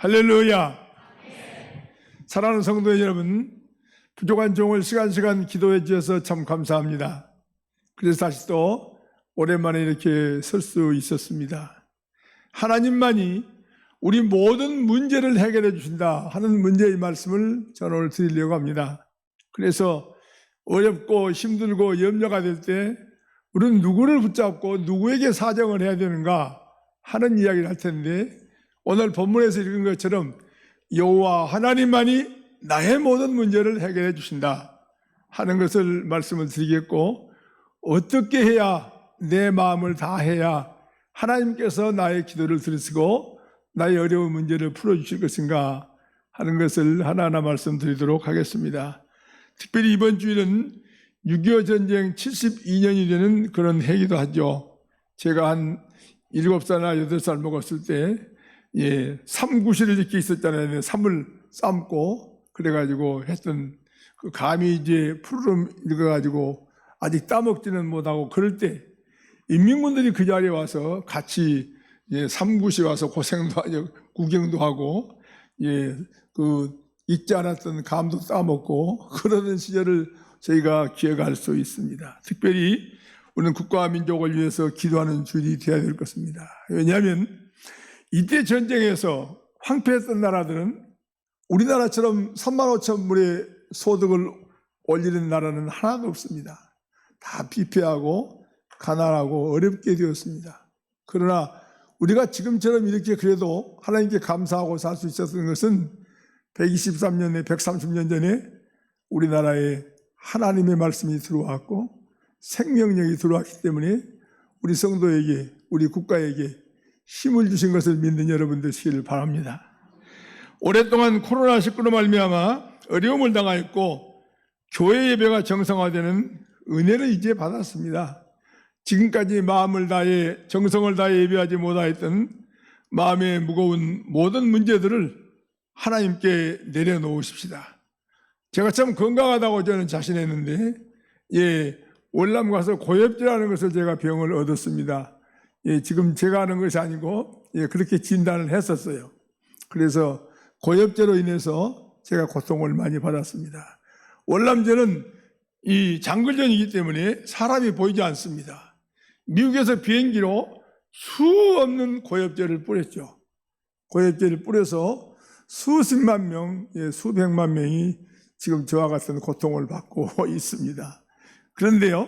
할렐루야. 사랑하는 성도 여러분, 부족한 종을 시간 기도해 주셔서 참 감사합니다. 그래서 다시 또 오랜만에 이렇게 설 수 있었습니다. 하나님만이 우리 모든 문제를 해결해 주신다 하는 문제의 말씀을 저는 오늘 드리려고 합니다. 그래서 어렵고 힘들고 염려가 될 때 우리는 누구를 붙잡고 누구에게 사정을 해야 되는가 하는 이야기를 할 텐데, 오늘 본문에서 읽은 것처럼 여호와 하나님만이 나의 모든 문제를 해결해 주신다 하는 것을 말씀을 드리겠고, 어떻게 해야 내 마음을 다해야 하나님께서 나의 기도를 들으시고 나의 어려운 문제를 풀어주실 것인가 하는 것을 하나하나 말씀드리도록 하겠습니다. 특별히 이번 주일은 6.25 전쟁 72년이 되는 그런 해기도 하죠. 제가 한 7살이나 8살 먹었을 때 삼구실을 이렇게 있었잖아요. 삼을 삶고 그래가지고 했던 그 감이 이제 푸르름 익어가지고 아직 따먹지는 못하고, 그럴 때 인민군들이 그 자리에 와서 같이 삼구시 와서 고생도 하고 구경도 하고 그 익지 않았던 감도 따먹고 그러는 시절을 저희가 기억할 수 있습니다. 특별히 우리는 국가와 민족을 위해서 기도하는 주일이 되어야 될 것입니다. 왜냐하면 이때 전쟁에서 황폐했던 나라들은 우리나라처럼 3만 5천 불의 소득을 올리는 나라는 하나도 없습니다. 다 피폐하고 가난하고 어렵게 되었습니다. 그러나 우리가 지금처럼 이렇게 그래도 하나님께 감사하고 살 수 있었던 것은 123년에 130년 전에 우리나라에 하나님의 말씀이 들어왔고 생명력이 들어왔기 때문에 우리 성도에게, 우리 국가에게 힘을 주신 것을 믿는 여러분 되시기를 바랍니다. 오랫동안 코로나19로 말미암아 어려움을 당하였고 교회 예배가 정상화되는 은혜를 이제 받았습니다. 지금까지 마음을 다해 정성을 다해 예배하지 못하였던 마음의 무거운 모든 문제들을 하나님께 내려놓으십시다. 제가 참 건강하다고 저는 자신했는데 월남 가서 고엽제라는 것을 제가 병을 얻었습니다. 지금 제가 하는 것이 아니고 그렇게 진단을 했었어요. 그래서 고엽제로 인해서 제가 고통을 많이 받았습니다. 월남제는 이 장글전이기 때문에 사람이 보이지 않습니다. 미국에서 비행기로 수 없는 고엽제를 뿌렸죠. 고엽제를 뿌려서 수십만 명, 수백만 명이 지금 저와 같은 고통을 받고 있습니다. 그런데요,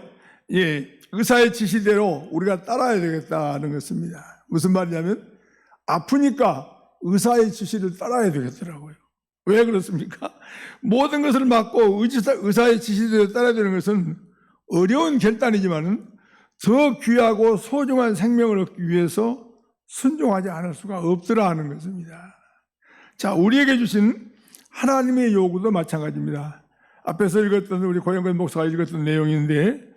의사의 지시대로 우리가 따라야 되겠다는 것입니다. 무슨 말이냐면 아프니까 의사의 지시를 따라야 되겠더라고요. 왜 그렇습니까? 모든 것을 막고 의사의 지시대로 따라야 되는 것은 어려운 결단이지만 더 귀하고 소중한 생명을 얻기 위해서 순종하지 않을 수가 없더라 하는 것입니다. 자, 우리에게 주신 하나님의 요구도 마찬가지입니다. 앞에서 읽었던 우리 고영근 목사가 읽었던 내용인데,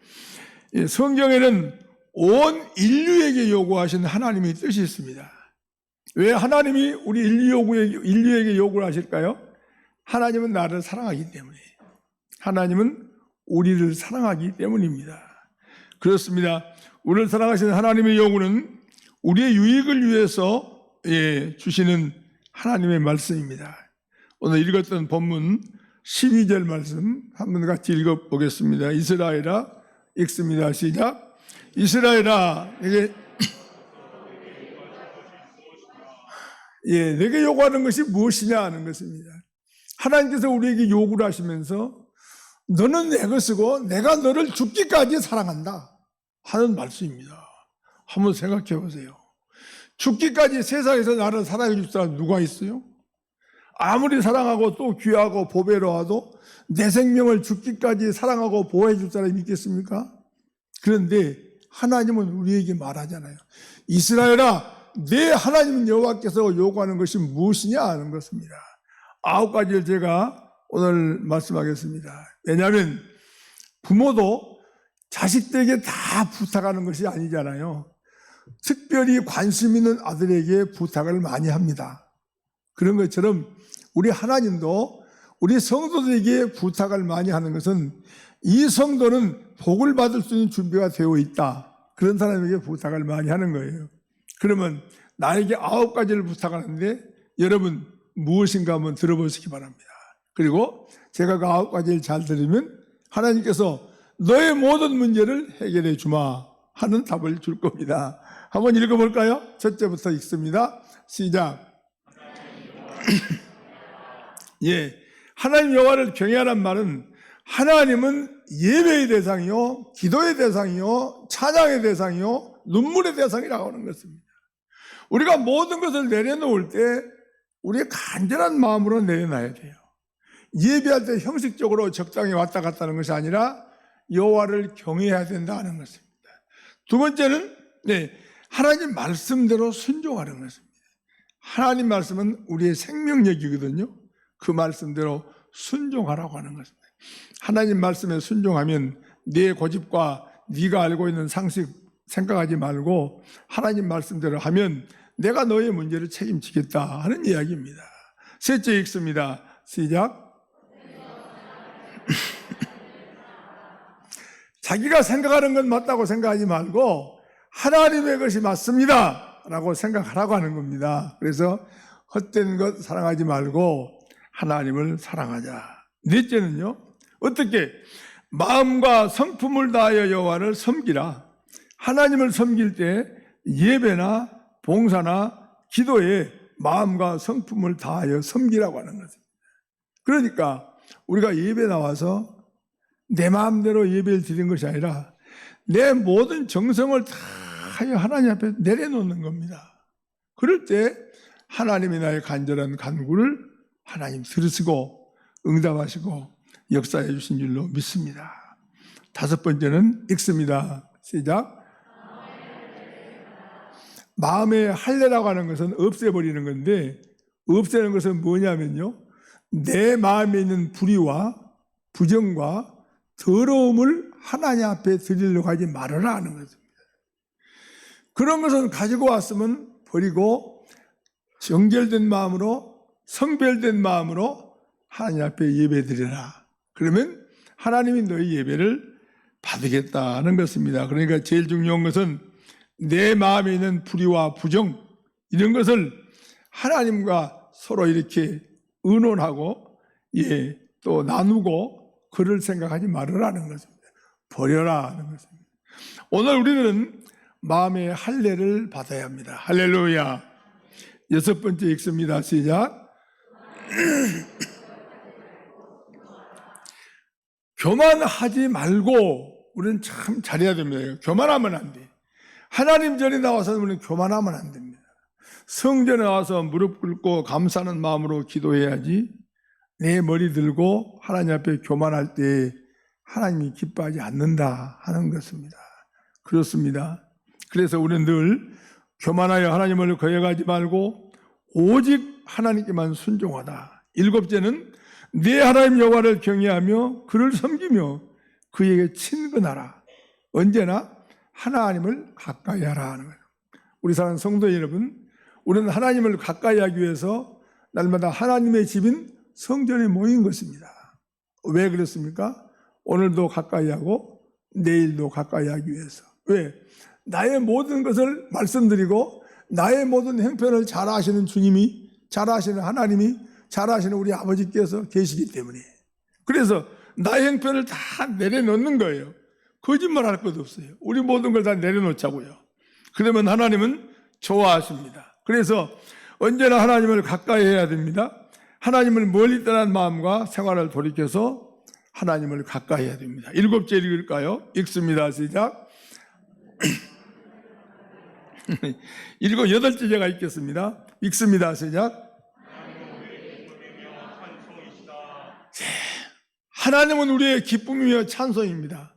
성경에는 온 인류에게 요구하신 하나님의 뜻이 있습니다. 왜 하나님이 우리 인류에게 요구를 하실까요? 하나님은 나를 사랑하기 때문에, 하나님은 우리를 사랑하기 때문입니다. 그렇습니다. 우리를 사랑하시는 하나님의 요구는 우리의 유익을 위해서 주시는 하나님의 말씀입니다. 오늘 읽었던 본문 12절 말씀 한번 같이 읽어보겠습니다. 이스라엘아, 읽습니다. 시작. 이스라엘아, 내게 요구하는 것이 무엇이냐 하는 것입니다. 하나님께서 우리에게 요구를 하시면서 너는 내 것이고 내가 너를 죽기까지 사랑한다 하는 말씀입니다. 한번 생각해 보세요. 죽기까지 세상에서 나를 사랑해 줄 사람 누가 있어요? 아무리 사랑하고 또 귀하고 보배로워도 내 생명을 죽기까지 사랑하고 보호해 줄 사람이 있겠습니까? 그런데 하나님은 우리에게 말하잖아요. 이스라엘아, 내 하나님 여호와께서 요구하는 것이 무엇이냐 하는 것입니다. 9가지를 제가 오늘 말씀하겠습니다. 왜냐하면 부모도 자식들에게 다 부탁하는 것이 아니잖아요. 특별히 관심 있는 아들에게 부탁을 많이 합니다. 그런 것처럼 우리 하나님도 우리 성도들에게 부탁을 많이 하는 것은 이 성도는 복을 받을 수 있는 준비가 되어 있다, 그런 사람에게 부탁을 많이 하는 거예요. 그러면 나에게 9가지를 부탁하는데 여러분 무엇인가 한번 들어보시기 바랍니다. 그리고 제가 그 9가지를 잘 들으면 하나님께서 너의 모든 문제를 해결해 주마 하는 답을 줄 겁니다. 한번 읽어볼까요? 첫째부터 읽습니다. 시작. 예, 하나님 여호와를 경외하란 말은 하나님은 예배의 대상이요, 기도의 대상이요, 찬양의 대상이요, 눈물의 대상이라고 하는 것입니다. 우리가 모든 것을 내려놓을 때 우리의 간절한 마음으로 내려놔야 돼요. 예배할 때 형식적으로 적당히 왔다 갔다 하는 것이 아니라 여호와를 경외해야 된다는 것입니다. 두 번째는 하나님 말씀대로 순종하는 것입니다. 하나님 말씀은 우리의 생명력이거든요. 그 말씀대로 순종하라고 하는 것입니다. 하나님 말씀에 순종하면 네 고집과 네가 알고 있는 상식 생각하지 말고 하나님 말씀대로 하면 내가 너의 문제를 책임지겠다 하는 이야기입니다. 셋째 읽습니다. 시작. 자기가 생각하는 건 맞다고 생각하지 말고 하나님의 것이 맞습니다 라고 생각하라고 하는 겁니다. 그래서 헛된 것 사랑하지 말고 하나님을 사랑하자. 넷째는요, 어떻게? 마음과 성품을 다하여 여호와를 섬기라. 하나님을 섬길 때 예배나 봉사나 기도에 마음과 성품을 다하여 섬기라고 하는 것입니다. 그러니까 우리가 예배 나와서 내 마음대로 예배를 드리는 것이 아니라 내 모든 정성을 다 하나님 앞에 내려놓는 겁니다. 그럴 때 하나님이 나의 간절한 간구를 하나님 들으시고 응답하시고 역사해 주신 줄로 믿습니다. 다섯 번째는 읽습니다. 시작. 마음의 할례라고 하는 것은 없애버리는 건데, 없애는 것은 뭐냐면요, 내 마음에 있는 불의와 부정과 더러움을 하나님 앞에 드리려고 하지 말아라 하는 것입니다. 그런 것은 가지고 왔으면 버리고 정결된 마음으로, 성별된 마음으로 하나님 앞에 예배드리라. 그러면 하나님이 너희 예배를 받으겠다는 것입니다. 그러니까 제일 중요한 것은 내 마음에 있는 불의와 부정, 이런 것을 하나님과 서로 이렇게 의논하고 또 나누고 그를 생각하지 말으라는 것입니다. 버려라 하는 것입니다. 오늘 우리들은 마음의 할례를 받아야 합니다. 할렐루야. 여섯 번째 읽습니다. 시작. 교만하지 말고 우리는 참 잘해야 됩니다. 교만하면 안 돼. 하나님 전에 나와서 우리는 교만하면 안 됩니다. 성전에 와서 무릎 꿇고 감사하는 마음으로 기도해야지, 내 머리 들고 하나님 앞에 교만할 때 하나님이 기뻐하지 않는다 하는 것입니다. 그렇습니다. 그래서 우리는 늘 교만하여 하나님을 거역하지 말고 오직 하나님께만 순종하다. 일곱째는 내 하나님 여호와를 경외하며 그를 섬기며 그에게 친근하라. 언제나 하나님을 가까이 하라 하는 거예요. 우리 사랑하는 성도 여러분, 우리는 하나님을 가까이 하기 위해서 날마다 하나님의 집인 성전에 모인 것입니다. 왜 그렇습니까? 오늘도 가까이 하고 내일도 가까이 하기 위해서. 왜? 나의 모든 것을 말씀드리고 나의 모든 형편을 잘 아시는 주님이, 잘 아시는 하나님이, 잘 아시는 우리 아버지께서 계시기 때문에. 그래서 나의 형편을 다 내려놓는 거예요. 거짓말 할 것도 없어요. 우리 모든 걸 다 내려놓자고요. 그러면 하나님은 좋아하십니다. 그래서 언제나 하나님을 가까이 해야 됩니다. 하나님을 멀리 떠난 마음과 생활을 돌이켜서 하나님을 가까이 해야 됩니다. 일곱째 읽을까요? 읽습니다. 시작. 여덟째 제가 읽겠습니다. 읽습니다. 시작. 하나님은 우리의 기쁨이며 찬송입니다.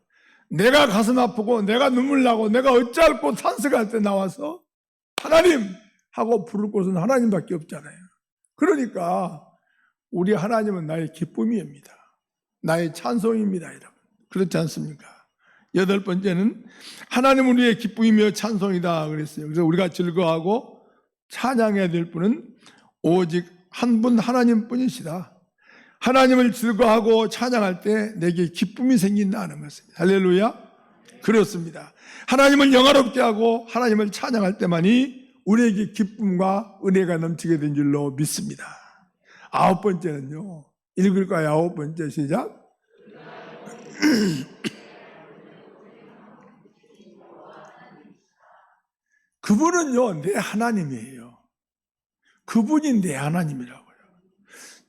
내가 가슴 아프고 내가 눈물 나고 내가 어찌할꼬 탄식할 때 나와서 하나님 하고 부를 곳은 하나님밖에 없잖아요. 그러니까 우리 하나님은 나의 기쁨입니다. 나의 찬송입니다. 여러분. 그렇지 않습니까? 여덟 번째는 하나님은 우리의 기쁨이며 찬송이다 그랬어요. 그래서 우리가 즐거워하고 찬양해야 될 분은 오직 한 분 하나님뿐이시다. 하나님을 즐거워하고 찬양할 때 내게 기쁨이 생긴다는 것입니다. 할렐루야. 그렇습니다. 하나님을 영화롭게 하고 하나님을 찬양할 때만이 우리에게 기쁨과 은혜가 넘치게 된 줄로 믿습니다. 9번째는요. 읽을까요? 9번째 시작. 그분은요, 내 하나님이에요. 그분이 내 하나님이라고요.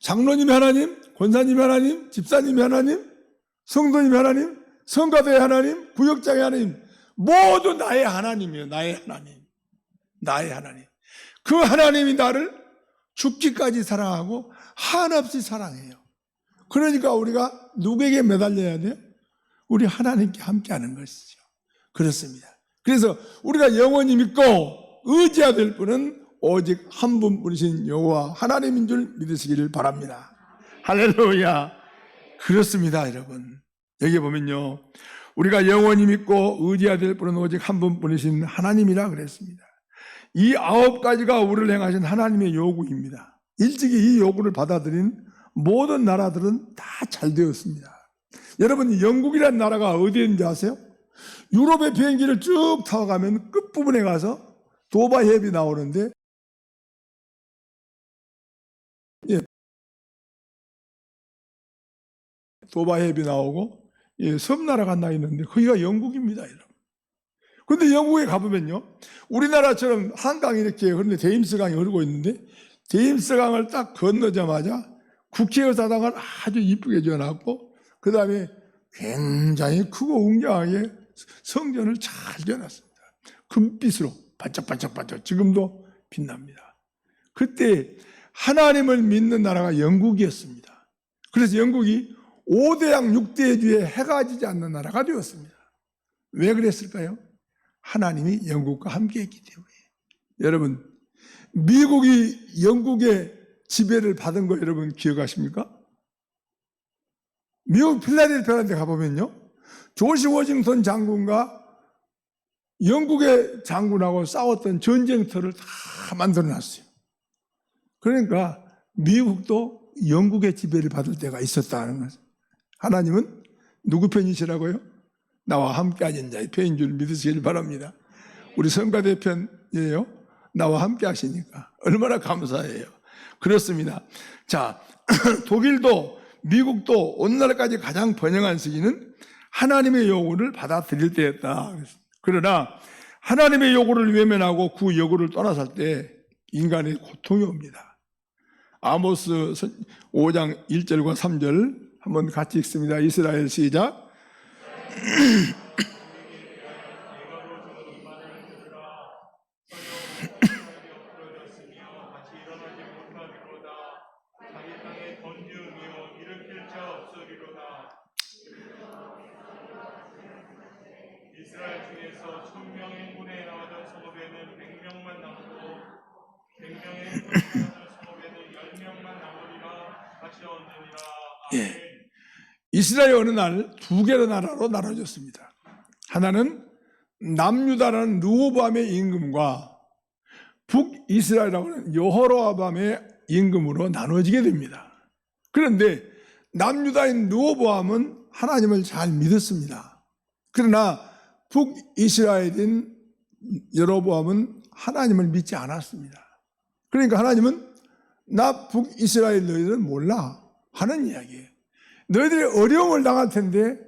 장로님이 하나님, 권사님이 하나님, 집사님이 하나님, 성도님이 하나님, 성가대의 하나님, 구역장의 하나님, 모두 나의 하나님이에요. 나의 하나님. 나의 하나님. 그 하나님이 나를 죽기까지 사랑하고 한없이 사랑해요. 그러니까 우리가 누구에게 매달려야 돼요? 우리 하나님께 함께하는 것이죠. 그렇습니다. 그래서 우리가 영원히 믿고 의지해야 될 분은 오직 한 분뿐이신 여호와 하나님인 줄 믿으시기를 바랍니다. 할렐루야. 그렇습니다, 여러분. 여기 보면요, 우리가 영원히 믿고 의지해야 될 분은 오직 한 분뿐이신 하나님이라 그랬습니다. 이 9가지가 우리를 향하신 하나님의 요구입니다. 일찍이 이 요구를 받아들인 모든 나라들은 다 잘 되었습니다. 여러분, 영국이라는 나라가 어디에 있는지 아세요? 유럽의 비행기를 쭉 타고 가면 끝부분에 가서 도바 해협이 나오는데, 도바 해협이 나오고 섬나라가 하나 있는데 거기가 영국입니다, 여러분. 그런데 영국에 가보면요, 우리나라처럼 한강이 이렇게 흐르는데 데임스강이 흐르고 있는데, 데임스강을 딱 건너자마자 국회의사당을 아주 이쁘게 지어놨고, 그 다음에 굉장히 크고 웅장하게 성전을 잘 지어놨습니다. 금빛으로 반짝반짝반짝 지금도 빛납니다. 그때 하나님을 믿는 나라가 영국이었습니다. 그래서 영국이 5대양 6대주에 해가 지지 않는 나라가 되었습니다. 왜 그랬을까요? 하나님이 영국과 함께했기 때문에. 여러분, 미국이 영국의 지배를 받은 거 여러분 기억하십니까? 미국 필라델피아라는 데 가보면요, 조지 워싱턴 장군과 영국의 장군하고 싸웠던 전쟁터를 다 만들어놨어요. 그러니까 미국도 영국의 지배를 받을 때가 있었다는 거죠. 하나님은 누구 편이시라고요? 나와 함께 하신 자의 편인 줄 믿으시길 바랍니다. 우리 성가대 편이에요. 나와 함께 하시니까 얼마나 감사해요. 그렇습니다. 자, 독일도 미국도 오늘날까지 가장 번영한 시기는 하나님의 요구를 받아들일 때였다. 그러나 하나님의 요구를 외면하고 그 요구를 떠나살 때 인간의 고통이 옵니다. 아모스 5장 1절과 3절 한번 같이 읽습니다. 이스라엘 시작. 이스라엘 중에서 1000명의 군에 나가던 성읍에는 100명만 남고 100명의 군에 나가던 성읍에는 10명만 남으리라 하시었느니라. 예. 이스라엘이 어느 날 2개의 나라로 나눠졌습니다. 하나는 남유다라는 르호보암의 임금과 북이스라엘이라고 하는 여호로암의 임금으로 나눠지게 됩니다. 그런데 남유다인 르호보암은 하나님을 잘 믿었습니다. 그러나 북이스라엘인 여로보암은 하나님을 믿지 않았습니다. 그러니까 하나님은 나 북이스라엘 너희들은 몰라 하는 이야기예요. 너희들이 어려움을 당할 텐데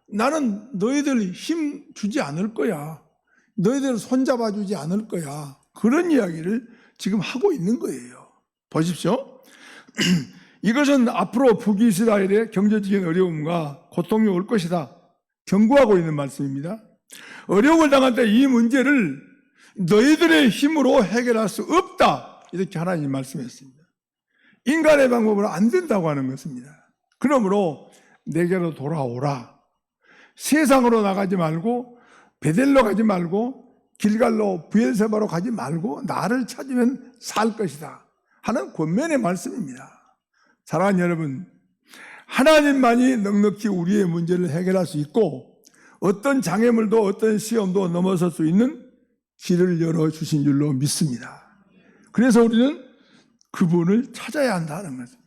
나는 너희들 힘 주지 않을 거야. 너희들을 손잡아 주지 않을 거야. 그런 이야기를 지금 하고 있는 거예요. 보십시오. 이것은 앞으로 북이스라엘의 경제적인 어려움과 고통이 올 것이다 경고하고 있는 말씀입니다. 어려움을 당할 때 이 문제를 너희들의 힘으로 해결할 수 없다, 이렇게 하나님이 말씀했습니다. 인간의 방법으로 안 된다고 하는 것입니다. 그러므로 내게로 돌아오라. 세상으로 나가지 말고 베델로 가지 말고 길갈로 브엘세바로 가지 말고 나를 찾으면 살 것이다 하는 권면의 말씀입니다. 사랑하는 여러분, 하나님만이 넉넉히 우리의 문제를 해결할 수 있고 어떤 장애물도 어떤 시험도 넘어설 수 있는 길을 열어주신 줄로 믿습니다. 그래서 우리는 그분을 찾아야 한다는 것입니다.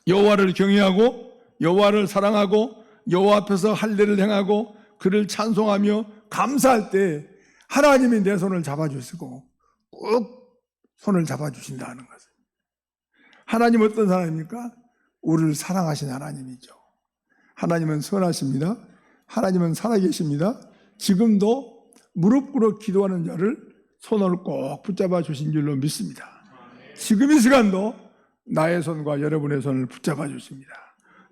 여호와를 경외하고 여호와를 사랑하고 여호와 앞에서 할례를 행하고 그를 찬송하며 감사할 때 하나님이 내 손을 잡아주시고 꼭 손을 잡아주신다는 것을. 하나님은 어떤 하나님입니까? 우리를 사랑하신 하나님이죠. 하나님은 선하십니다. 하나님은 살아계십니다. 지금도 무릎 꿇어 기도하는 자를 손을 꼭 붙잡아 주신 줄로 믿습니다. 지금 이 시간도 나의 손과 여러분의 손을 붙잡아 주십니다.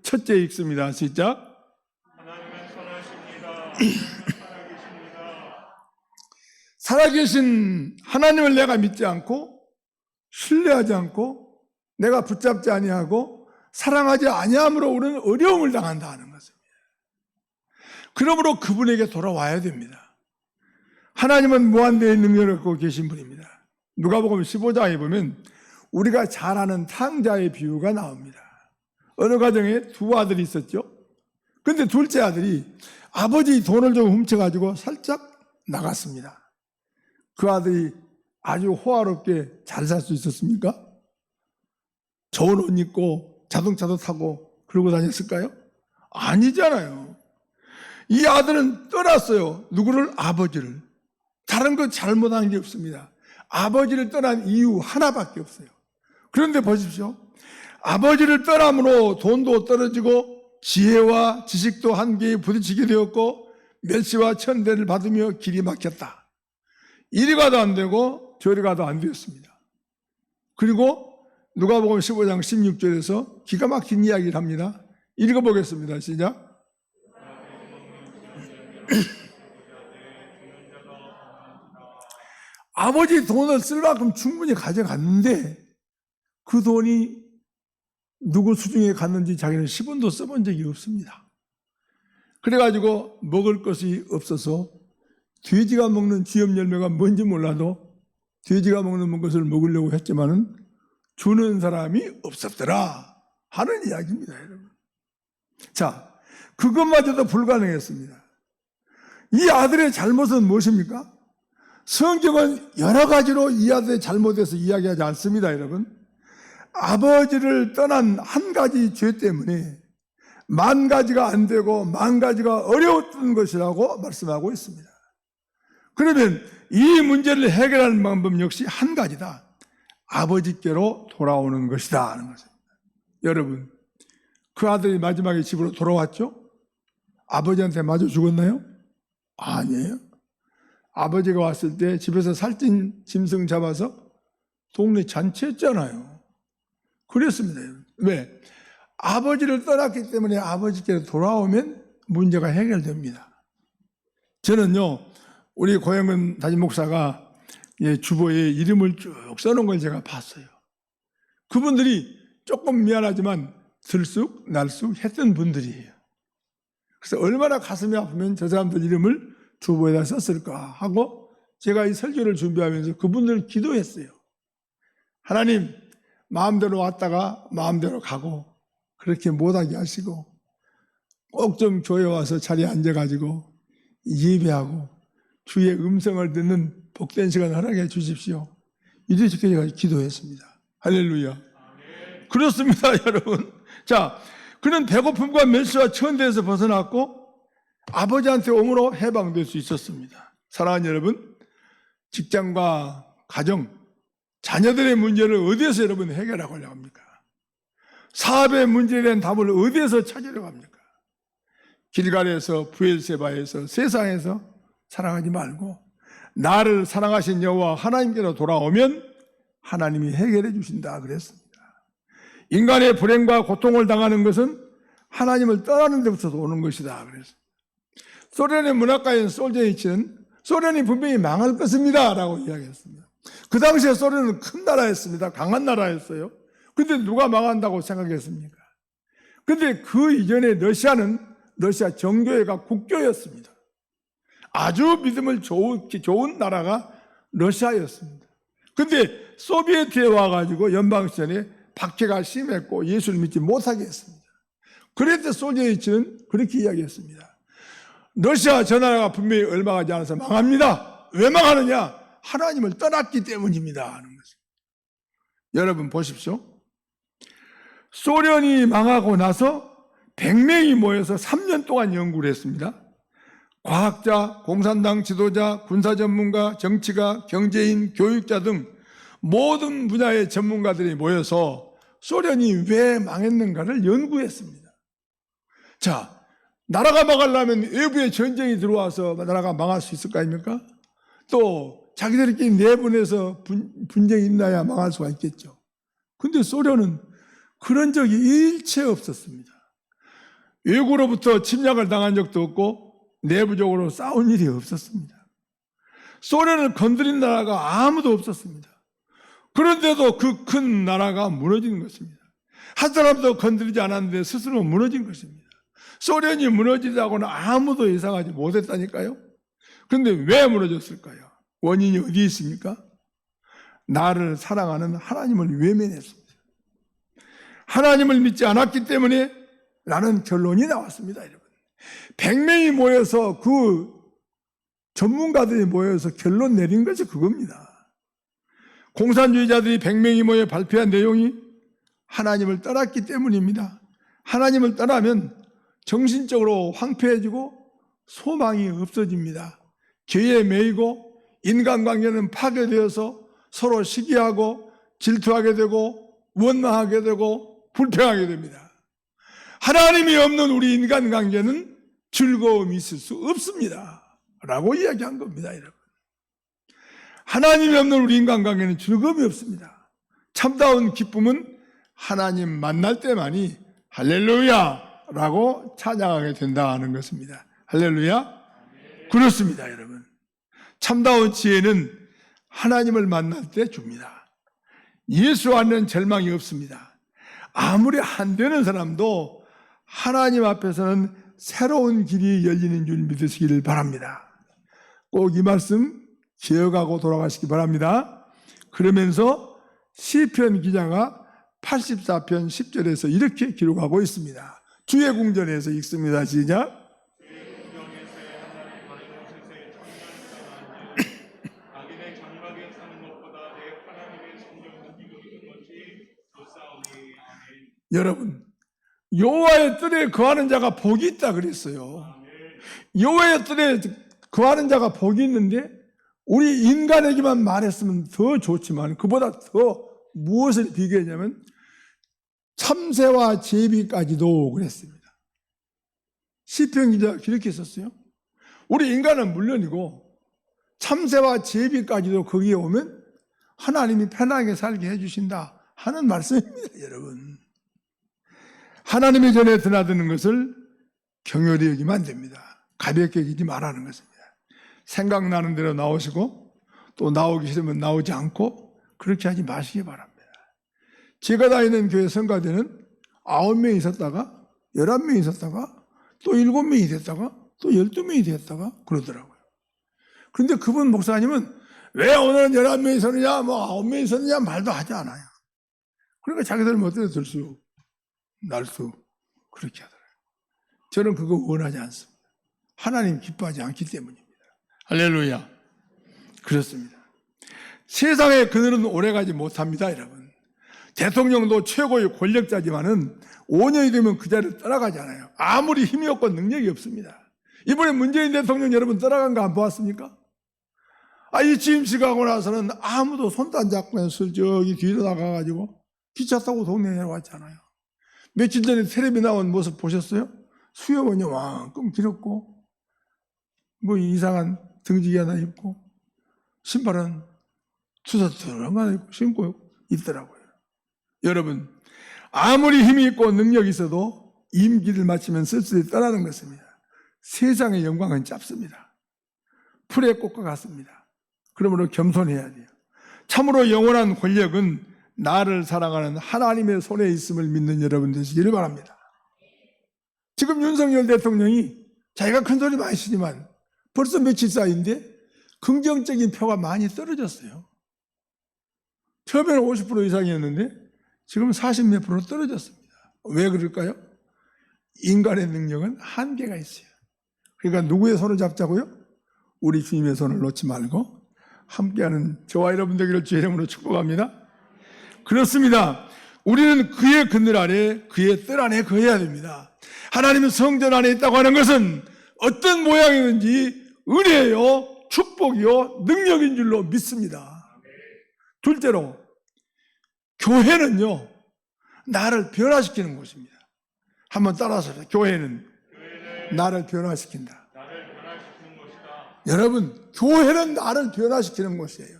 첫째 읽습니다. 시작. 하나님은 선하십니다. 살아계십니다. 살아계신 하나님을 내가 믿지 않고 신뢰하지 않고 내가 붙잡지 아니하고 사랑하지 아니함으로 우리는 어려움을 당한다는 것입니다. 그러므로 그분에게 돌아와야 됩니다. 하나님은 무한대의 능력을 갖고 계신 분입니다. 누가복음 15장에 보면 우리가 잘 아는 탕자의 비유가 나옵니다. 어느 가정에 두 아들이 있었죠. 그런데 둘째 아들이 아버지 돈을 좀 훔쳐가지고 살짝 나갔습니다. 그 아들이 아주 호화롭게 잘 살 수 있었습니까? 좋은 옷 입고 자동차도 타고 그러고 다녔을까요? 아니잖아요. 이 아들은 떠났어요. 누구를? 아버지를. 다른 건 잘못한 게 없습니다. 아버지를 떠난 이유 하나밖에 없어요. 그런데 보십시오. 아버지를 떠남으로 돈도 떨어지고 지혜와 지식도 한계에 부딪히게 되었고 멸시와 천대를 받으며 길이 막혔다. 이리 가도 안 되고 저리 가도 안 되었습니다. 그리고 누가복음 15장 16절에서 기가 막힌 이야기를 합니다. 읽어보겠습니다. 시작. 아버지 돈을 쓸 만큼 충분히 가져갔는데 그 돈이 누구 수중에 갔는지 자기는 10원도 써본 적이 없습니다. 그래가지고 먹을 것이 없어서 돼지가 먹는 쥐염 열매가 뭔지 몰라도 돼지가 먹는 것을 먹으려고 했지만은 주는 사람이 없었더라 하는 이야기입니다, 여러분. 자, 그것마저도 불가능했습니다. 이 아들의 잘못은 무엇입니까? 성경은 여러 가지로 이 아들의 잘못에서 이야기하지 않습니다, 여러분. 아버지를 떠난 한 가지 죄 때문에 만 가지가 안 되고 만 가지가 어려웠던 것이라고 말씀하고 있습니다. 그러면 이 문제를 해결하는 방법 역시 한 가지다. 아버지께로 돌아오는 것이다 하는 것입니다. 여러분, 그 아들이 마지막에 집으로 돌아왔죠? 아버지한테 맞아 죽었나요? 아니에요. 아버지가 왔을 때 집에서 살찐 짐승 잡아서 동네 잔치했잖아요. 그랬습니다. 왜? 아버지를 떠났기 때문에 아버지께로 돌아오면 문제가 해결됩니다. 저는요, 우리 고영은 담임 목사가 주보에 이름을 쭉 써놓은 걸 제가 봤어요. 그분들이 조금 미안하지만 들쑥 날쑥 했던 분들이에요. 그래서 얼마나 가슴이 아프면 저 사람들 이름을 주보에다 썼을까 하고 제가 이 설교를 준비하면서 그분들을 기도했어요. 하나님, 마음대로 왔다가 마음대로 가고 그렇게 못하게 하시고 꼭 좀 교회 와서 자리에 앉아가지고 예배하고 주의 음성을 듣는 복된 시간을 허락해 주십시오. 이렇게 제가 기도했습니다. 할렐루야. 그렇습니다, 여러분. 자, 그는 배고픔과 멸시와 천대에서 벗어났고 아버지한테 오므로 해방될 수 있었습니다. 사랑하는 여러분, 직장과 가정, 자녀들의 문제를 어디에서 여러분 해결하고 하려고 합니까? 사업의 문제에 대한 답을 어디에서 찾으려고 합니까? 길갈에서, 부엘세바에서, 세상에서 사랑하지 말고 나를 사랑하신 여호와 하나님께로 돌아오면 하나님이 해결해 주신다 그랬습니다. 인간의 불행과 고통을 당하는 것은 하나님을 떠나는 데부터 오는 것이다 그랬습니다. 소련의 문학가인 솔제니치는 소련이 분명히 망할 것입니다 라고 이야기했습니다. 그 당시에 소련은 큰 나라였습니다. 강한 나라였어요. 근데 누가 망한다고 생각했습니까? 근데 그 이전에 러시아 정교회가 국교였습니다. 아주 믿음을 좋은 나라가 러시아였습니다. 근데 소비에트에 와가지고 연방시절에 박해가 심했고 예수를 믿지 못하게 했습니다. 그래서 솔제니치는 그렇게 이야기했습니다. 러시아 저 나라가 분명히 얼마 가지 않아서 망합니다. 왜 망하느냐? 하나님을 떠났기 때문입니다 하는 것입니다. 여러분 보십시오. 소련이 망하고 나서 100명이 모여서 3년 동안 연구를 했습니다. 과학자, 공산당 지도자, 군사 전문가, 정치가, 경제인, 교육자 등 모든 분야의 전문가들이 모여서 소련이 왜 망했는가를 연구했습니다. 자, 나라가 망하려면 외부의 전쟁이 들어와서 나라가 망할 수 있을 거 아닙니까? 또 자기들끼리 내분해서 분쟁이 있나야 망할 수가 있겠죠. 근데 소련은 그런 적이 일체 없었습니다. 외국으로부터 침략을 당한 적도 없고 내부적으로 싸운 일이 없었습니다. 소련을 건드린 나라가 아무도 없었습니다. 그런데도 그 큰 나라가 무너진 것입니다. 한 사람도 건드리지 않았는데 스스로 무너진 것입니다. 소련이 무너지자고는 아무도 예상하지 못했다니까요. 그런데 왜 무너졌을까요? 원인이 어디에 있습니까? 나를 사랑하는 하나님을 외면했습니다. 하나님을 믿지 않았기 때문에 라는 결론이 나왔습니다, 여러분. 100명이 모여서 그 전문가들이 모여서 결론 내린 것이 그겁니다. 공산주의자들이 100명이 모여 발표한 내용이 하나님을 떠났기 때문입니다. 하나님을 떠나면 정신적으로 황폐해지고 소망이 없어집니다. 죄에 매이고 인간관계는 파괴되어서 서로 시기하고 질투하게 되고 원망하게 되고 불평하게 됩니다. 하나님이 없는 우리 인간관계는 즐거움이 있을 수 없습니다 라고 이야기한 겁니다, 여러분. 하나님이 없는 우리 인간관계는 즐거움이 없습니다. 참다운 기쁨은 하나님 만날 때만이 할렐루야 라고 찬양하게 된다는 것입니다. 할렐루야. 그렇습니다, 여러분. 참다운 지혜는 하나님을 만날 때 줍니다. 예수 안에는 절망이 없습니다. 아무리 안 되는 사람도 하나님 앞에서는 새로운 길이 열리는 줄 믿으시기를 바랍니다. 꼭 이 말씀 기억하고 돌아가시기 바랍니다. 그러면서 시편 기자가 84편 10절에서 이렇게 기록하고 있습니다. 주의 궁전에서 읽습니다. 시작. 여러분, 여호와의 뜰에 거하는 자가 복이 있다 그랬어요. 여호와의 뜰에 거하는 자가 복이 있는데 우리 인간에게만 말했으면 더 좋지만 그보다 더 무엇을 비교했냐면 참새와 제비까지도 그랬습니다. 시편 기자가 그렇게 썼어요. 우리 인간은 물론이고 참새와 제비까지도 거기에 오면 하나님이 편하게 살게 해주신다 하는 말씀입니다, 여러분. 하나님의 전에 드나드는 것을 경홀히 여기면 안 됩니다. 가볍게 여기지 말라는 것입니다. 생각나는 대로 나오시고 또 나오기 싫으면 나오지 않고 그렇게 하지 마시기 바랍니다. 제가 다니는 교회 성가대는 9명이 있었다가 11명이 있었다가 또 7명이 됐다가 또 12명이 됐다가 그러더라고요. 그런데 그분 목사님은 왜 오늘은 11명이 서느냐 9명이 서느냐 말도 하지 않아요. 그러니까 자기들 멋대로 들수 날수 그렇게 하더라고요. 저는 그거 원하지 않습니다. 하나님 기뻐하지 않기 때문입니다. 할렐루야. 그렇습니다. 세상의 그늘은 오래가지 못합니다, 여러분. 대통령도 최고의 권력자지만은 5년이 되면 그 자리를 떠나가잖아요. 아무리 힘이 없고 능력이 없습니다. 이번에 문재인 대통령 여러분 떠나간 거 안 보았습니까? 이 취임식 하고 나서는 아무도 손도 안 잡고 그냥 슬쩍이 뒤로 나가가지고 기차 타고 동네에 내려왔잖아요. 며칠 전에 텔레비 나온 모습 보셨어요? 수염은 요만큼 길었고 이상한 등지기 하나 입고 신발은 투사투사한 거 하나 입고 신고 있더라고요. 여러분, 아무리 힘이 있고 능력이 있어도 임기를 마치면 쓸쓸히 떠나는 것입니다. 세상의 영광은 짧습니다. 풀의 꽃과 같습니다. 그러므로 겸손해야 돼요. 참으로 영원한 권력은 나를 사랑하는 하나님의 손에 있음을 믿는 여러분 되시기를 바랍니다. 지금 윤석열 대통령이 자기가 큰 소리 많이 쓰지만 벌써 며칠 사이인데 긍정적인 표가 많이 떨어졌어요. 처음에는 50% 이상이었는데 지금 40몇 프로 떨어졌습니다. 왜 그럴까요? 인간의 능력은 한계가 있어요. 그러니까 누구의 손을 잡자고요? 우리 주님의 손을 놓지 말고 함께하는 저와 여러분 되기를 주의 이름으로 축복합니다. 그렇습니다. 우리는 그의 그늘 아래, 그의 뜰 안에 거해야 됩니다. 하나님은 성전 안에 있다고 하는 것은 어떤 모양이든지 은혜요, 축복이요, 능력인 줄로 믿습니다. 둘째로, 교회는요, 나를 변화시키는 곳입니다. 한번 따라서 해보세요. 교회는 나를 변화시킨다. 여러분, 교회는 나를 변화시키는 곳이에요.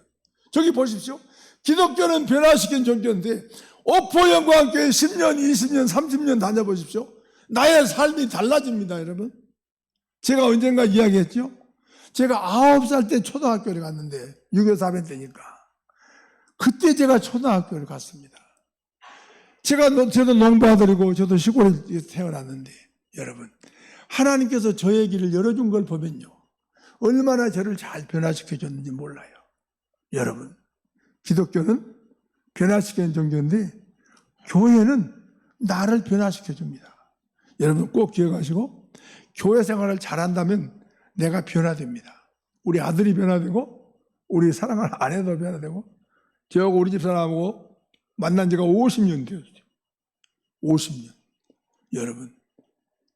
저기 보십시오. 기독교는 변화시키는 종교인데 오포영광교회 10년, 20년, 30년 다녀보십시오. 나의 삶이 달라집니다, 여러분. 제가 언젠가 이야기했죠. 제가 9살 때 초등학교를 갔는데 6.25 사변 때니까 그때 제가 초등학교를 갔습니다. 저도 농부아들이고 저도 시골에 태어났는데 여러분, 하나님께서 저의 길을 열어준 걸 보면요, 얼마나 저를 잘 변화시켜줬는지 몰라요. 여러분, 기독교는 변화시키는 종교인데 교회는 나를 변화시켜줍니다. 여러분 꼭 기억하시고, 교회 생활을 잘한다면 내가 변화됩니다. 우리 아들이 변화되고 우리 사랑하는 아내도 변화되고, 저하고 우리 집사람하고 만난 지가 50년 되었어요. 50년. 여러분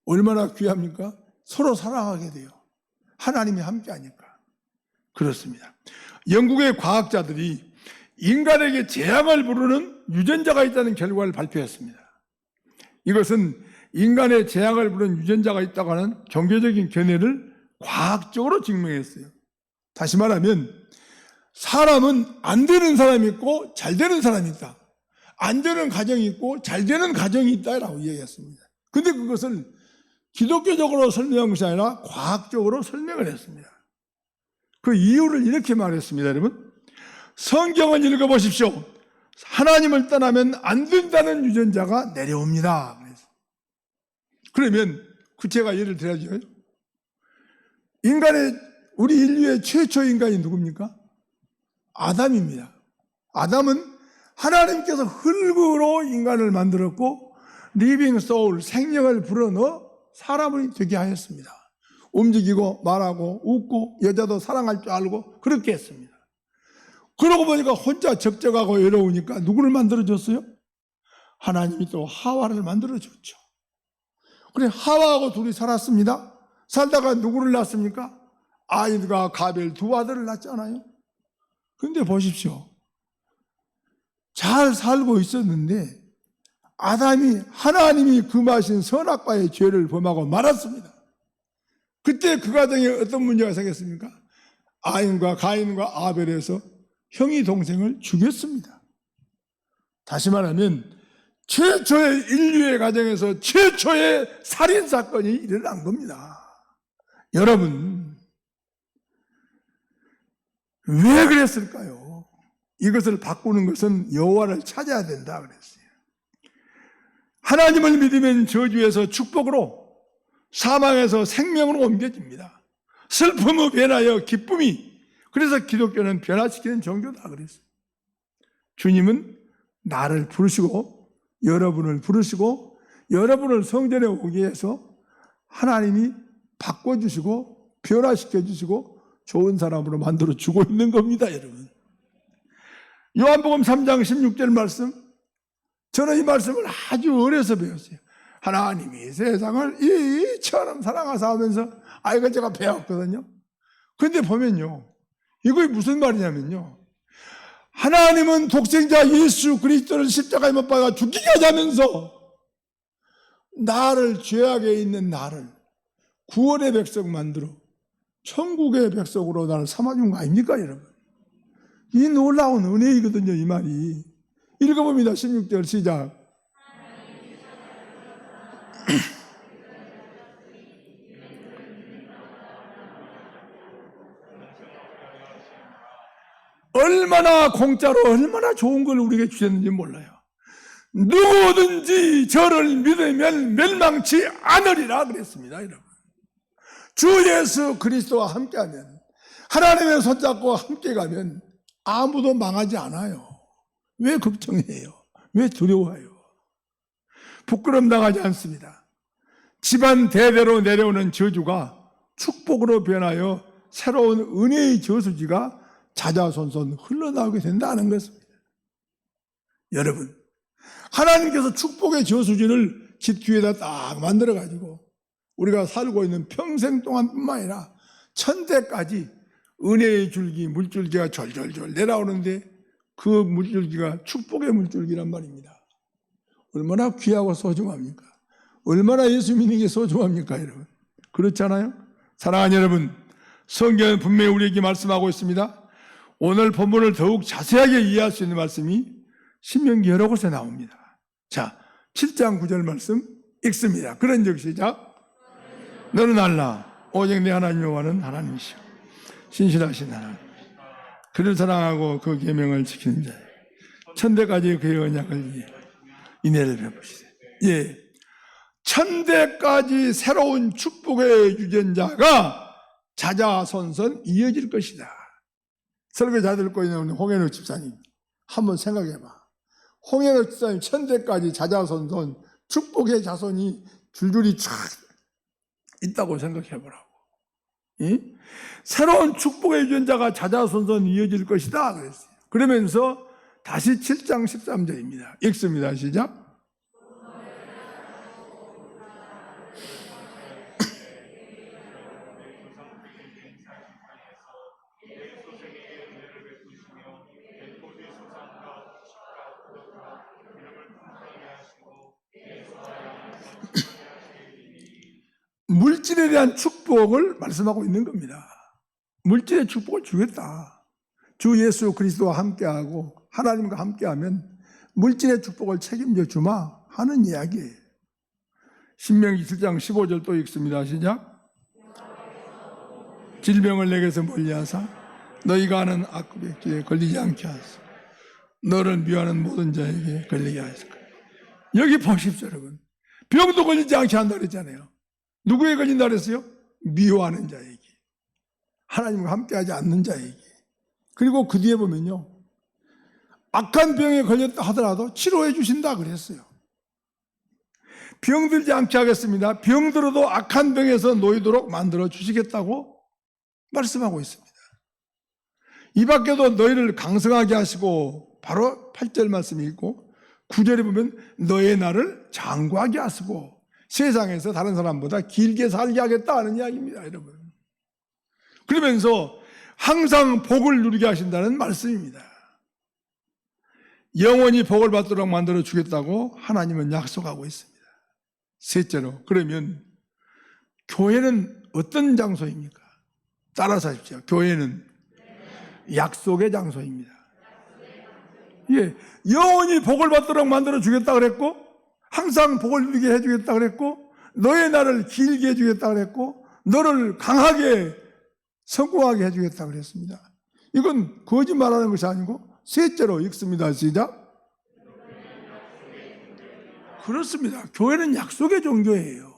얼마나 귀합니까? 서로 사랑하게 돼요. 하나님이 함께하니까. 그렇습니다. 영국의 과학자들이 인간에게 재앙을 부르는 유전자가 있다는 결과를 발표했습니다. 이것은 인간의 재앙을 부르는 유전자가 있다고 하는 종교적인 견해를 과학적으로 증명했어요. 다시 말하면 사람은 안 되는 사람이 있고 잘 되는 사람이 있다. 안 되는 가정이 있고 잘 되는 가정이 있다라고 이야기했습니다. 근데 그것을 기독교적으로 설명한 것이 아니라 과학적으로 설명을 했습니다. 그 이유를 이렇게 말했습니다, 여러분. 성경을 읽어보십시오. 하나님을 떠나면 안 된다는 유전자가 내려옵니다. 그러면 제가 예를 들어야죠. 우리 인류의 최초 인간이 누굽니까? 아담입니다. 아담은 하나님께서 흙으로 인간을 만들었고 리빙 소울, 생명을 불어넣어 사람을 되게 하였습니다. 움직이고 말하고 웃고 여자도 사랑할 줄 알고 그렇게 했습니다. 그러고 보니까 혼자 적적하고 외로우니까 누구를 만들어줬어요? 하나님이 또 하와를 만들어줬죠. 그래, 하와하고 둘이 살았습니다. 살다가 누구를 낳습니까? 아인과 가벨 두 아들을 낳잖아요. 근데 보십시오. 잘 살고 있었는데 아담이 하나님이 금하신 선악과의 죄를 범하고 말았습니다. 그때 그 가정에 어떤 문제가 생겼습니까? 아인과 가인과 아벨에서 형이 동생을 죽였습니다. 다시 말하면 최초의 인류의 가정에서 최초의 살인사건이 일어난 겁니다. 여러분, 왜 그랬을까요? 이것을 바꾸는 것은 여호와를 찾아야 된다 그랬어요. 하나님을 믿으면 저주에서 축복으로, 사망에서 생명으로 옮겨집니다. 슬픔을 변하여 기쁨이, 그래서 기독교는 변화시키는 종교다 그랬어요. 주님은 나를 부르시고 여러분을 부르시고 여러분을 성전에 오게 해서 하나님이 바꿔주시고 변화시켜주시고 좋은 사람으로 만들어주고 있는 겁니다, 여러분. 요한복음 3장 16절 말씀, 저는 이 말씀을 아주 어려서 배웠어요. 하나님이 세상을 이처럼 사랑하사 하면서 이걸 제가 배웠거든요. 근데 보면요, 이거 무슨 말이냐면요, 하나님은 독생자 예수 그리스도를 십자가에 못 박아 죽기까지 하면서 나를, 죄악에 있는 나를 구원의 백성 만들어 천국의 백성으로 나를 삼아준 거 아닙니까, 여러분? 이 놀라운 은혜이거든요, 이 말이. 읽어봅니다. 16절 시작. 얼마나 공짜로 얼마나 좋은 걸 우리에게 주셨는지 몰라요. 누구든지 저를 믿으면 멸망치 않으리라 그랬습니다, 여러분. 주 예수 그리스도와 함께하면, 하나님의 손잡고 함께 가면 아무도 망하지 않아요. 왜 걱정해요? 왜 두려워해요? 부끄럼 당하지 않습니다. 집안 대대로 내려오는 저주가 축복으로 변하여 새로운 은혜의 저수지가 자자손손 흘러나오게 된다는 것입니다. 여러분, 하나님께서 축복의 저수지를 집 뒤에다 딱 만들어가지고 우리가 살고 있는 평생 동안뿐만 아니라 천대까지 은혜의 줄기, 물줄기가 졸졸졸 내려오는데 그 물줄기가 축복의 물줄기란 말입니다. 얼마나 귀하고 소중합니까? 얼마나 예수 믿는 게 소중합니까, 여러분? 그렇잖아요? 사랑하는 여러분, 성경은 분명히 우리에게 말씀하고 있습니다. 오늘 본문을 더욱 자세하게 이해할 수 있는 말씀이 신명기 여러 곳에 나옵니다. 자, 7장 9절 말씀 읽습니다. 그런즉 시작. 너는 알라 오직 내 하나님 여호와는 하나님이시오 신실하신 하나님, 그를 사랑하고 그 계명을 지키는 자에 천대까지 그의 언약을 위해 인애를 베푸시되. 예, 천대까지 새로운 축복의 유전자가 자자손손 이어질 것이다. 설교자 듣고 있는 홍현욱 집사님 한번 생각해봐. 홍현욱 집사님 천대까지 자자손손 축복의 자손이 줄줄이 쫙 있다고 생각해보라고. 예? 새로운 축복의 유전자가 자자손손 이어질 것이다 그랬어요. 그러면서 다시 7장 13절입니다. 읽습니다. 시작. 물질에 대한 축복을 말씀하고 있는 겁니다. 물질의 축복을 주겠다. 주 예수 그리스도와 함께하고 하나님과 함께하면 물질의 축복을 책임져 주마 하는 이야기예요. 신명기 7장 15절 또 읽습니다. 시작. 질병을 내게서 멀리하사 너희가 하는 악법의 길에 걸리지 않게 하소서. 너를 미워하는 모든 자에게 걸리게 하소서. 여기 보십시오, 여러분. 병도 걸리지 않게 한다 그랬잖아요. 누구에 걸린다 그랬어요? 미워하는 자에게, 하나님과 함께하지 않는 자에게. 그리고 그 뒤에 보면요, 악한 병에 걸렸다 하더라도 치료해 주신다 그랬어요. 병들지 않게 하겠습니다. 병들어도 악한 병에서 놓이도록 만들어 주시겠다고 말씀하고 있습니다. 이 밖에도 너희를 강성하게 하시고, 바로 8절 말씀이 있고 9절에 보면 너의 날을 장구하게 하시고 세상에서 다른 사람보다 길게 살게 하겠다 하는 이야기입니다, 여러분. 그러면서 항상 복을 누리게 하신다는 말씀입니다. 영원히 복을 받도록 만들어 주겠다고 하나님은 약속하고 있습니다. 셋째로, 그러면 교회는 어떤 장소입니까? 따라서 하십시오. 교회는 약속의 장소입니다. 예, 영원히 복을 받도록 만들어 주겠다 그랬고, 항상 복을 누리게 해주겠다 그랬고, 너의 날을 길게 해주겠다 그랬고, 너를 강하게 성공하게 해주겠다 그랬습니다. 이건 거짓말하는 것이 아니고 셋째로 읽습니다. 시작. 그렇습니다. 교회는 약속의 종교예요.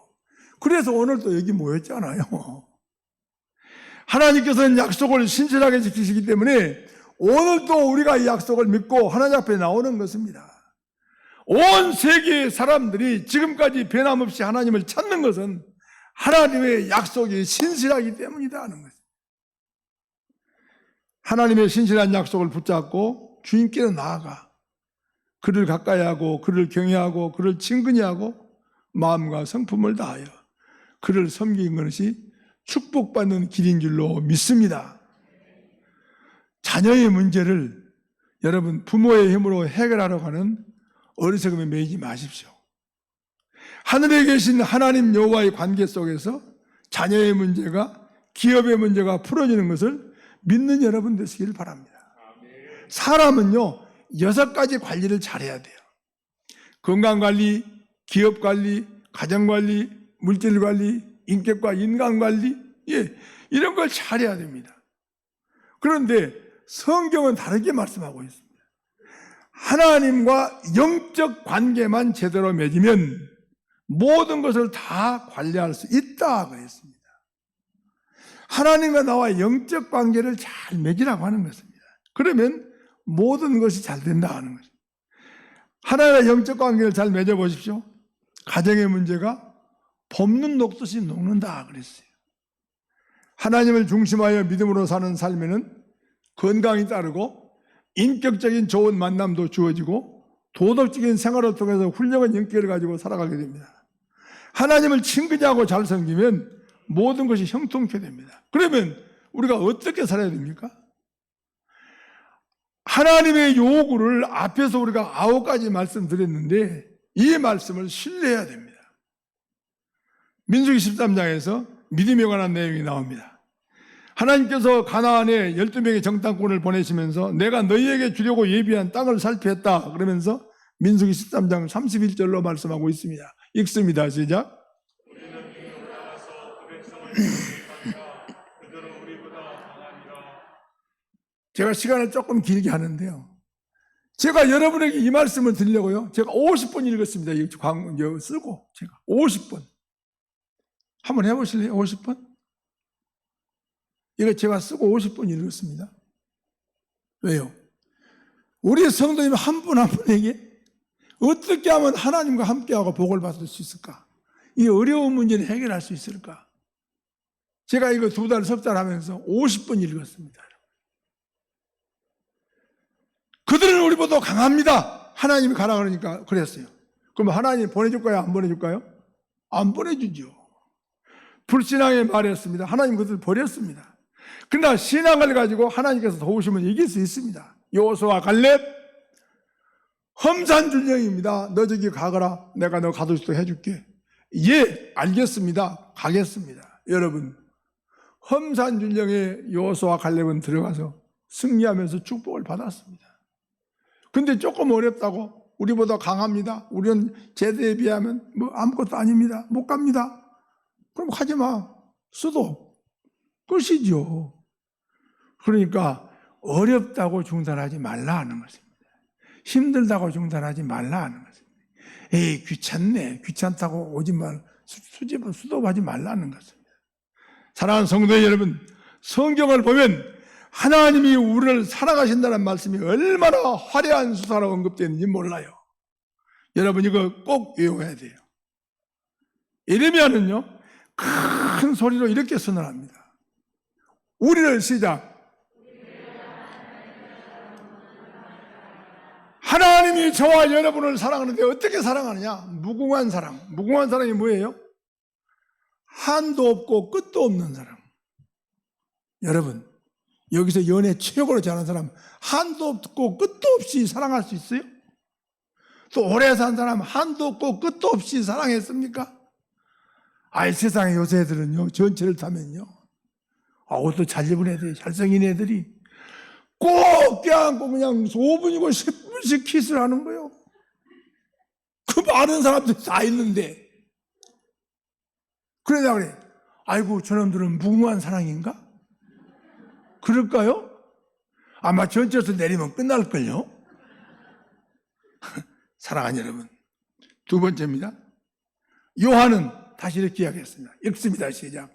그래서 오늘 또 여기 모였잖아요. 하나님께서는 약속을 신실하게 지키시기 때문에 오늘도 우리가 이 약속을 믿고 하나님 앞에 나오는 것입니다. 온 세계의 사람들이 지금까지 변함없이 하나님을 찾는 것은 하나님의 약속이 신실하기 때문이다 하는 것입니다. 하나님의 신실한 약속을 붙잡고 주님께로 나아가 그를 가까이 하고 그를 경외하고 그를 친근히 하고 마음과 성품을 다하여 그를 섬기는 것이 축복받는 길인 줄로 믿습니다. 자녀의 문제를 여러분 부모의 힘으로 해결하려고 하는 어리석음에 매이지 마십시오. 하늘에 계신 하나님 여호와의 관계 속에서 자녀의 문제가, 기업의 문제가 풀어지는 것을 믿는 여러분 되시길 바랍니다. 사람은요 6가지 관리를 잘해야 돼요. 건강관리, 기업관리, 가정관리, 물질관리, 인격과 인간관리, 예, 이런 걸 잘해야 됩니다. 그런데 성경은 다르게 말씀하고 있습니다. 하나님과 영적 관계만 제대로 맺으면 모든 것을 다 관리할 수 있다 그랬습니다. 하나님과 나와 영적 관계를 잘 맺으라고 하는 것입니다. 그러면 모든 것이 잘 된다 하는 것입니다. 하나님과 영적 관계를 잘 맺어보십시오. 가정의 문제가 볶는 녹듯이 녹는다 그랬어요. 하나님을 중심하여 믿음으로 사는 삶에는 건강이 따르고 인격적인 좋은 만남도 주어지고 도덕적인 생활을 통해서 훌륭한 인격을 가지고 살아가게 됩니다. 하나님을 친근히 하고 잘 섬기면 모든 것이 형통케 됩니다. 그러면 우리가 어떻게 살아야 됩니까? 하나님의 요구를 앞에서 우리가 9가지 말씀드렸는데 이 말씀을 신뢰해야 됩니다. 민수기 13장에서 믿음에 관한 내용이 나옵니다. 하나님께서 가나안에 12명의 정탐꾼을 보내시면서 내가 너희에게 주려고 예비한 땅을 살피했다 그러면서 민수기 13장 31절로 말씀하고 있습니다. 읽습니다. 시작. 우리는 뒤로 올라가서 그 백성을 공격하리라. 그들은 우리보다 강하니라. 제가 시간을 조금 길게 하는데요. 제가 여러분에게 이 말씀을 드리려고요. 제가 50번 읽었습니다. 이거 쓰고 제가 50번. 한번 해보실래요? 50번? 이거 제가 쓰고 50번 읽었습니다. 왜요? 우리 성도님 한 분 한 분에게 어떻게 하면 하나님과 함께하고 복을 받을 수 있을까? 이 어려운 문제를 해결할 수 있을까? 제가 이거 2달, 석 달 하면서 50번 읽었습니다. 그들은 우리보다 강합니다. 하나님이 가라 그러니까 그랬어요. 그럼 하나님 보내줄까요? 안 보내줄까요? 안 보내주죠. 불신앙에 말했습니다. 하나님 그들을 버렸습니다. 그러나 신앙을 가지고 하나님께서 도우시면 이길 수 있습니다. 여호수아 갈렙 험산준령입니다. 너 저기 가거라. 내가 너 가둘 수 있도록 해줄게. 예, 알겠습니다. 가겠습니다. 여러분, 험산준령에 여호수아 갈렙은 들어가서 승리하면서 축복을 받았습니다. 근데 조금 어렵다고 우리보다 강합니다. 우리는 제대에 비하면 뭐 아무것도 아닙니다. 못 갑니다. 그럼 가지 마. 수도 끝이죠. 그러니까 어렵다고 중단하지 말라 하는 것입니다. 힘들다고 중단하지 말라 하는 것입니다. 에이 귀찮네. 귀찮다고 오지 말 수도하지 말라는 것입니다. 사랑하는 성도 여러분, 성경을 보면 하나님이 우리를 사랑하신다는 말씀이 얼마나 화려한 수사로 언급되는지 몰라요. 여러분 이거 꼭 외워야 돼요. 예레미야는요 큰 소리로 이렇게 선언합니다. 우리를 시작. 하나님이 저와 여러분을 사랑하는데 어떻게 사랑하느냐? 무궁한 사랑. 무궁한 사랑이 뭐예요? 한도 없고 끝도 없는 사랑. 여러분 여기서 연애 최고로 잘하는 사람 한도 없고 끝도 없이 사랑할 수 있어요? 또 오래 산 사람 한도 없고 끝도 없이 사랑했습니까? 아이 세상에 요새 애들은요 전철을 타면요 옷도 잘 입은 애들이 잘생긴 애들이 꼭 껴안고 그냥 5분이고 10분씩 키스를 하는 거예요. 그 많은 사람들이 다 있는데 그러다 그래 아이고 저놈들은 무궁한 사랑인가? 그럴까요? 아마 전철에서 내리면 끝날걸요? 사랑하는 여러분, 2번째입니다. 요한은 다시 이렇게 이야기했습니다. 읽습니다. 시작.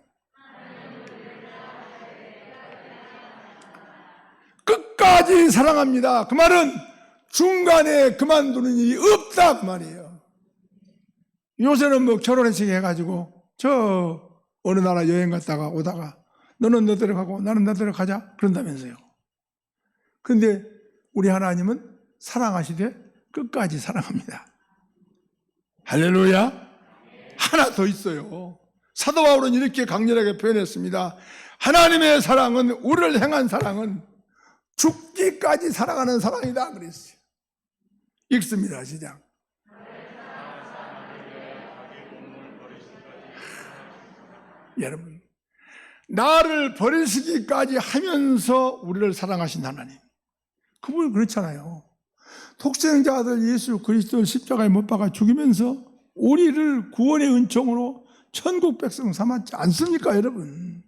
끝까지 사랑합니다. 그 말은 중간에 그만두는 일이 없다 그 말이에요. 요새는 뭐 결혼식 해가지고 저 어느 나라 여행 갔다가 오다가 너는 너대로 가고 나는 나대로 가자 그런다면서요. 그런데 우리 하나님은 사랑하시되 끝까지 사랑합니다. 할렐루야. 하나 더 있어요. 사도 바울은 이렇게 강렬하게 표현했습니다. 하나님의 사랑은 우리를 향한 사랑은 죽기까지 사랑하는 사랑이다 그랬어요. 읽습니다. 시작. 여러분 나를 버리시기까지 하면서 우리를 사랑하신 하나님, 그분 그렇잖아요. 독생자 아들 예수 그리스도를 십자가에 못 박아 죽이면서 우리를 구원의 은총으로 천국 백성 삼았지 않습니까 여러분?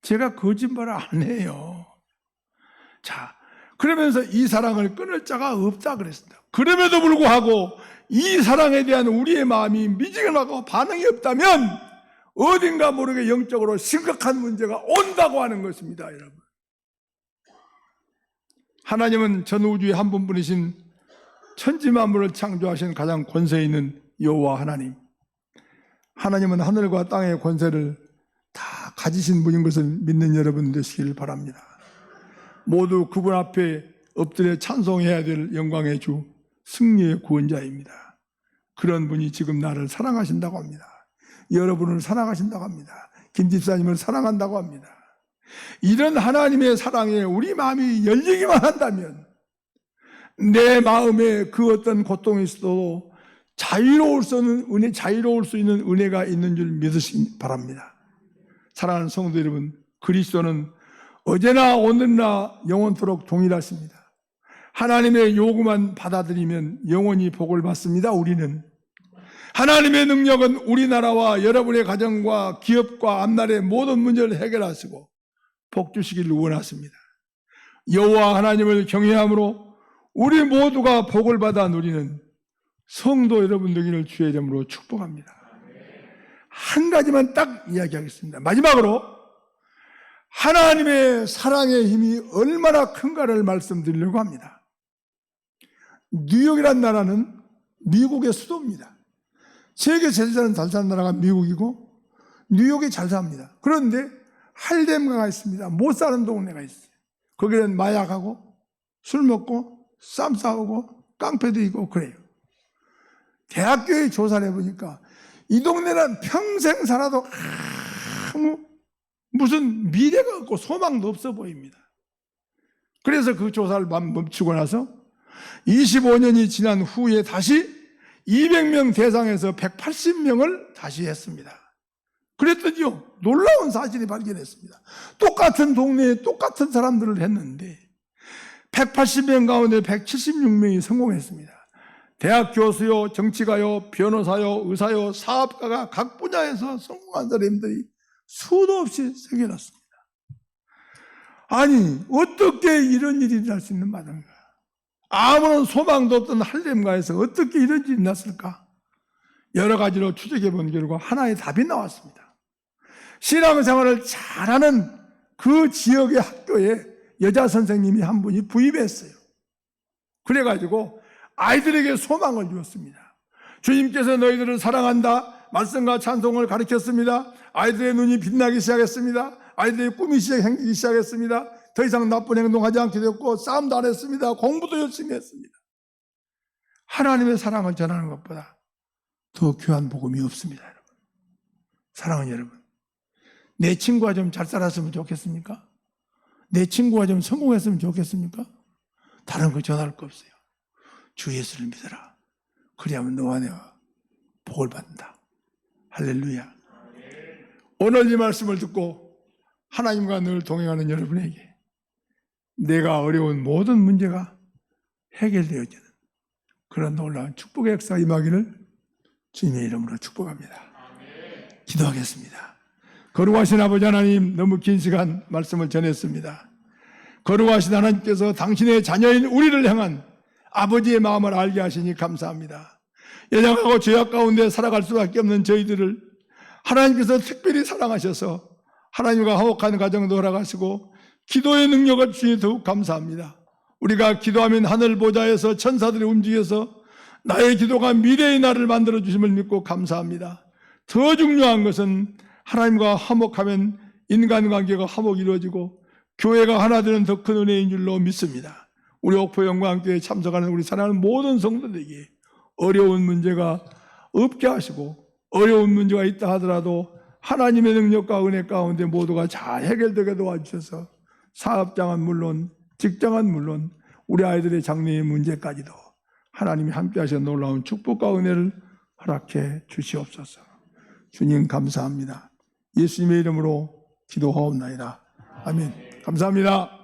제가 거짓말을 안 해요. 자, 그러면서 이 사랑을 끊을 자가 없다 그랬습니다. 그럼에도 불구하고 이 사랑에 대한 우리의 마음이 미지근하고 반응이 없다면 어딘가 모르게 영적으로 심각한 문제가 온다고 하는 것입니다. 여러분, 하나님은 전 우주의 한 분뿐이신 천지만물을 창조하신 가장 권세 있는 여호와 하나님, 하나님은 하늘과 땅의 권세를 다 가지신 분인 것을 믿는 여러분 되시길 바랍니다. 모두 그분 앞에 엎드려 찬송해야 될 영광의 주, 승리의 구원자입니다. 그런 분이 지금 나를 사랑하신다고 합니다. 여러분을 사랑하신다고 합니다. 김 집사님을 사랑한다고 합니다. 이런 하나님의 사랑에 우리 마음이 열리기만 한다면 내 마음에 그 어떤 고통이 있어도 자유로울 수 있는 은혜가 있는 줄 믿으시기 바랍니다. 사랑하는 성도 여러분, 그리스도는 어제나 오늘나 영원토록 동일하십니다. 하나님의 요구만 받아들이면 영원히 복을 받습니다. 우리는 하나님의 능력은 우리나라와 여러분의 가정과 기업과 앞날의 모든 문제를 해결하시고 복 주시기를 원하십니다. 여호와 하나님을 경외함으로 우리 모두가 복을 받아 누리는 성도 여러분 되기를 주의 이름으로 축복합니다. 한 가지만 딱 이야기하겠습니다. 마지막으로 하나님의 사랑의 힘이 얼마나 큰가를 말씀드리려고 합니다. 뉴욕이라는 나라는 미국의 수도입니다. 세계 제일 잘 사는 나라가 미국이고 뉴욕이 잘 삽니다. 그런데 할렘가가 있습니다. 못 사는 동네가 있어요. 거기는 마약하고 술 먹고 쌈 싸우고 깡패도 있고 그래요. 대학교에 조사를 해보니까 이 동네는 평생 살아도 아무 무슨 미래가 없고 소망도 없어 보입니다. 그래서 그 조사를 멈추고 나서 25년이 지난 후에 다시 200명 대상에서 180명을 다시 했습니다. 그랬더니요, 놀라운 사실이 발견했습니다. 똑같은 동네에 똑같은 사람들을 했는데 180명 가운데 176명이 성공했습니다. 대학 교수요, 정치가요, 변호사요, 의사요, 사업가가 각 분야에서 성공한 사람들이 수도 없이 생겨났습니다. 아니, 어떻게 이런 일이 일어날 수 있는 마당인가? 아무런 소망도 없던 할렘가에서 어떻게 이런 일이 났을까? 여러 가지로 추적해 본 결과 하나의 답이 나왔습니다. 신앙생활을 잘하는 그 지역의 학교에 여자 선생님이 한 분이 부임했어요. 그래가지고 아이들에게 소망을 주었습니다. 주님께서 너희들을 사랑한다. 말씀과 찬송을 가르쳤습니다. 아이들의 눈이 빛나기 시작했습니다. 아이들의 꿈이 생기기 시작했습니다. 더 이상 나쁜 행동하지 않게 됐고 싸움도 안 했습니다. 공부도 열심히 했습니다. 하나님의 사랑을 전하는 것보다 더 귀한 복음이 없습니다. 여러분. 사랑하는 여러분, 내 친구가 좀 잘 살았으면 좋겠습니까? 내 친구가 좀 성공했으면 좋겠습니까? 다른 거 전할 거 없어요. 주 예수를 믿어라. 그리하면 너와 내가 복을 받는다. 할렐루야. 오늘 이 말씀을 듣고 하나님과 늘 동행하는 여러분에게 내가 어려운 모든 문제가 해결되어지는 그런 놀라운 축복의 역사 임하기를 주님의 이름으로 축복합니다. 기도하겠습니다. 거룩하신 아버지 하나님, 너무 긴 시간 말씀을 전했습니다. 거룩하신 하나님께서 당신의 자녀인 우리를 향한 아버지의 마음을 알게 하시니 감사합니다. 연약하고 죄악 가운데 살아갈 수밖에 없는 저희들을 하나님께서 특별히 사랑하셔서 하나님과 화목한 가정도 허락하시고 기도의 능력을 주시니 더욱 감사합니다. 우리가 기도하면 하늘 보좌에서 천사들이 움직여서 나의 기도가 미래의 날을 만들어 주심을 믿고 감사합니다. 더 중요한 것은 하나님과 화목하면 인간관계가 화목이 이루어지고 교회가 하나 되는 더 큰 은혜인 줄로 믿습니다. 우리 옥포영광교회에 참석하는 우리 사랑하는 모든 성도들에게 어려운 문제가 없게 하시고 어려운 문제가 있다 하더라도 하나님의 능력과 은혜 가운데 모두가 잘 해결되게 도와주셔서 사업장은 물론 직장은 물론 우리 아이들의 장래의 문제까지도 하나님이 함께 하셔 놀라운 축복과 은혜를 허락해 주시옵소서. 주님 감사합니다. 예수님의 이름으로 기도하옵나이다. 아멘. 감사합니다.